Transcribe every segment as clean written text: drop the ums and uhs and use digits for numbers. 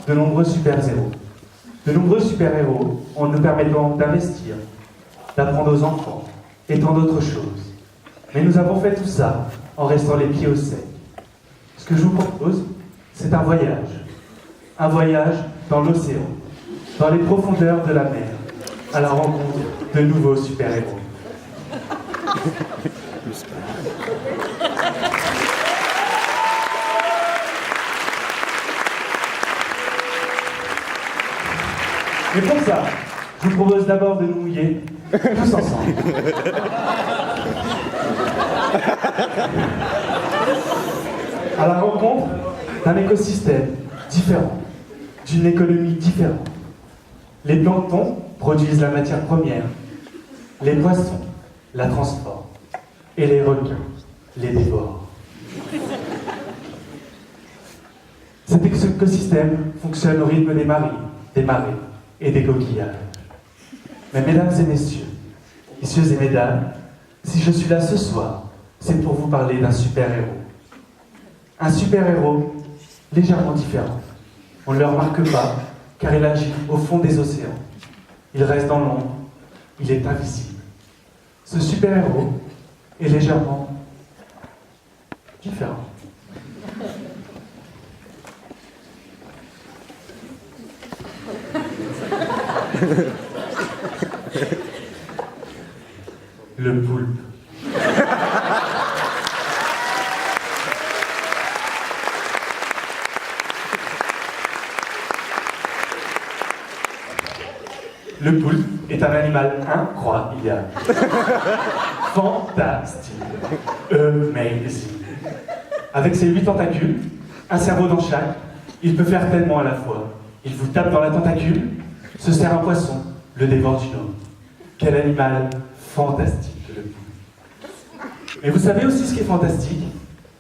de nombreux super-héros. De nombreux super-héros en nous permettant d'investir, d'apprendre aux enfants et tant d'autres choses. Mais nous avons fait tout ça en restant les pieds au sec. Ce que je vous propose, c'est un voyage. Un voyage dans l'océan, dans les profondeurs de la mer, à la rencontre de nouveaux super-héros. Mais pour ça, je vous propose d'abord de nous mouiller tous ensemble. À la rencontre d'un écosystème différent, d'une économie différente. Les planctons produisent la matière première, les poissons la transforment, et les requins les dévorent. Cet écosystème fonctionne au rythme des marées et des coquillages. Mais mesdames et messieurs, messieurs et mesdames, si je suis là ce soir, c'est pour vous parler d'un super-héros. Un super-héros légèrement différent. On ne le remarque pas, car il agit au fond des océans. Il reste dans l'ombre, il est invisible. Ce super-héros est légèrement différent. Le poulpe. Le poulpe est un animal incroyable. Fantastique. Amazing. Avec ses 8 tentacules, un cerveau dans chaque, il peut faire tellement à la fois. Il vous tape dans la tentacule, se serre un poisson, le dévore d'une autre. Quel animal fantastique, le poulpe. Mais vous savez aussi ce qui est fantastique?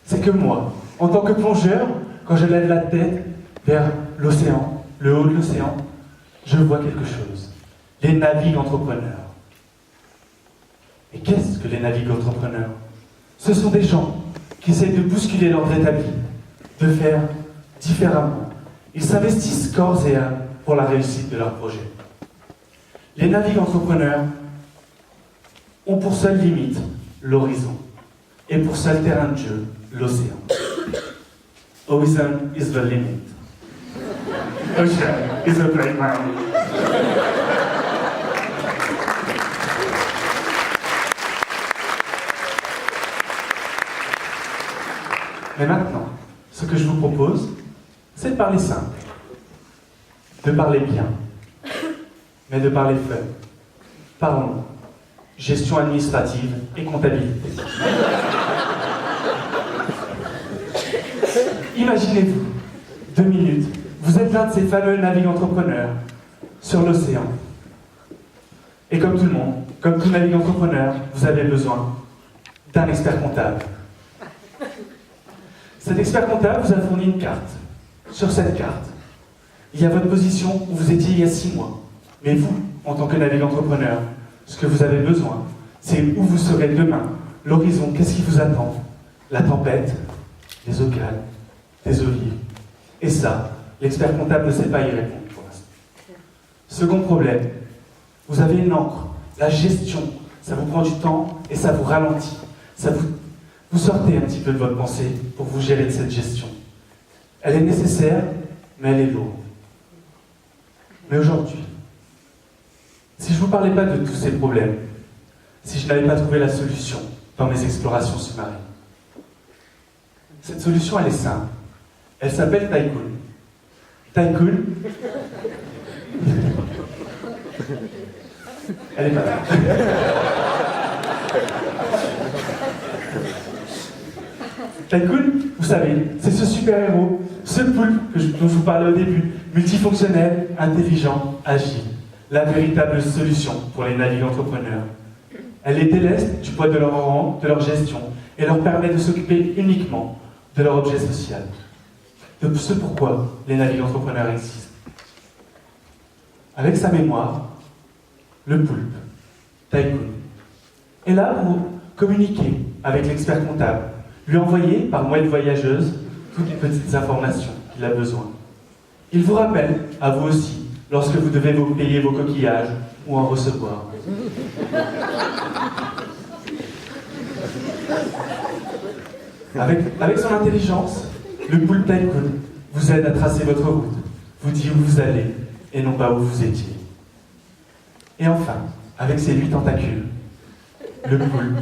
C'est que moi, en tant que plongeur, quand je lève la tête vers l'océan, le haut de l'océan, je vois quelque chose. Les navigues-entrepreneurs. Et qu'est-ce que les navigues-entrepreneurs? Ce sont des gens qui essaient de bousculer l'ordre établi, de faire différemment. Ils s'investissent corps et âme pour la réussite de leur projet. Les navigues-entrepreneurs ont pour seule limite l'horizon et pour seul terrain de jeu l'océan. Horizon is the limit. Ocean is the playground. Mais maintenant, ce que je vous propose, c'est de parler simple, de parler bien, mais de parler fun. Parlons gestion administrative et comptabilité. Imaginez-vous, 2 minutes, vous êtes l'un de ces fameux navigues-entrepreneurs sur l'océan. Et comme tout le monde, comme tout navigue-entrepreneur, vous avez besoin d'un expert comptable. Cet expert comptable vous a fourni une carte. Sur cette carte, il y a votre position où vous étiez il y a 6 mois. Mais vous, en tant que navigues-entrepreneur, ce que vous avez besoin, c'est où vous serez demain. L'horizon, qu'est-ce qui vous attend? La tempête, les eaux calmes, des eaux vives. Et ça, l'expert comptable ne sait pas y répondre pour l'instant. Second problème, vous avez une encre. La gestion, ça vous prend du temps et ça vous ralentit. Vous sortez un petit peu de votre pensée pour vous gérer de cette gestion. Elle est nécessaire, mais elle est lourde. Mais aujourd'hui, si je ne vous parlais pas de tous ces problèmes, si je n'avais pas trouvé la solution dans mes explorations sous-marines, cette solution, elle est simple. Elle s'appelle Tycoon. Tycoon, elle est pas là. Tycoon, vous savez, c'est ce super-héros, ce poulpe dont je vous parlais au début, multifonctionnel, intelligent, agile, la véritable solution pour les navigues-entrepreneurs. Elle les déleste du poids de leur rang, de leur gestion, et leur permet de s'occuper uniquement de leur objet social. De ce pourquoi les navigues-entrepreneurs existent. Avec sa mémoire, le poulpe, Tycoon, est là pour communiquer avec l'expert comptable, lui envoyer par moelle voyageuse toutes les petites informations qu'il a besoin. Il vous rappelle, à vous aussi, lorsque vous devez vous payer vos coquillages ou en recevoir. Avec son intelligence, le poulpe tycoon vous aide à tracer votre route, vous dit où vous allez et non pas où vous étiez. Et enfin, avec ses 8 tentacules, le poulpe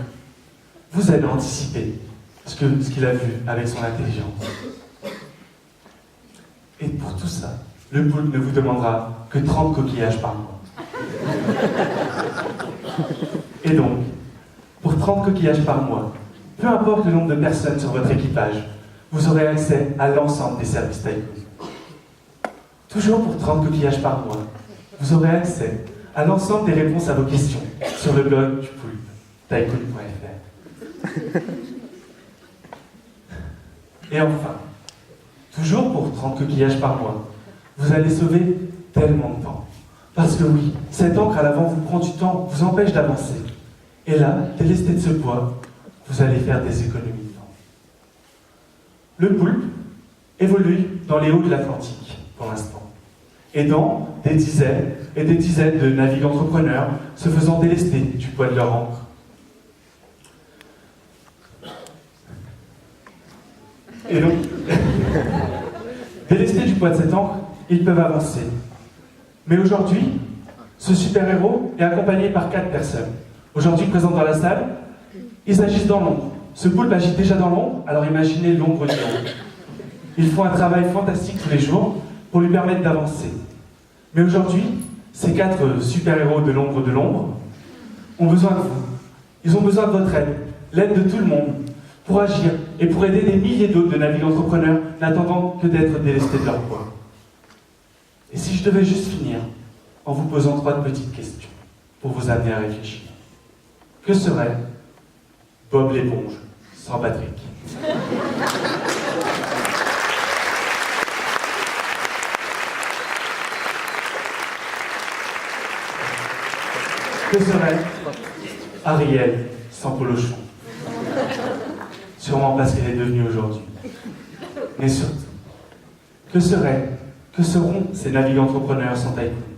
vous aide à anticiper ce qu'il a vu avec son intelligence. Et pour tout ça, le poulpe ne vous demandera que 30 coquillages par mois. Et donc, pour 30 coquillages par mois, peu importe le nombre de personnes sur votre équipage, vous aurez accès à l'ensemble des services tycoon. Toujours pour 30 coquillages par mois, vous aurez accès à l'ensemble des réponses à vos questions sur le blog du poulpe, tycoon.fr. Et enfin, toujours pour 30 coquillages par mois, vous allez sauver tellement de temps. Parce que oui, cette encre à l'avant vous prend du temps, vous empêche d'avancer. Et là, délesté de ce poids, vous allez faire des économies de temps. Le poulpe évolue dans les hauts de l'Atlantique, pour l'instant, aidant des dizaines et des dizaines de navires entrepreneurs se faisant délester du poids de leur encre. Et donc, délestés du poids de cette encre, ils peuvent avancer. Mais aujourd'hui, ce super-héros est accompagné par 4 personnes. Aujourd'hui, présentes dans la salle, ils agissent dans l'ombre. Ce poulpe agit déjà dans l'ombre, alors imaginez l'ombre du l'ombre. Ils font un travail fantastique tous les jours pour lui permettre d'avancer. Mais aujourd'hui, ces 4 super-héros de l'ombre ont besoin de vous. Ils ont besoin de votre aide, l'aide de tout le monde, pour agir et pour aider des milliers d'autres de navires entrepreneurs n'attendant que d'être délestés de leur poids. Et si je devais juste finir en vous posant 3 petites questions pour vous amener à réfléchir. Que serait Bob l'éponge sans Patrick? Que serait Ariel sans Polochon? Sûrement parce qu'elle est devenue aujourd'hui. Mais surtout, que seront ces navires entrepreneurs sans tycoon?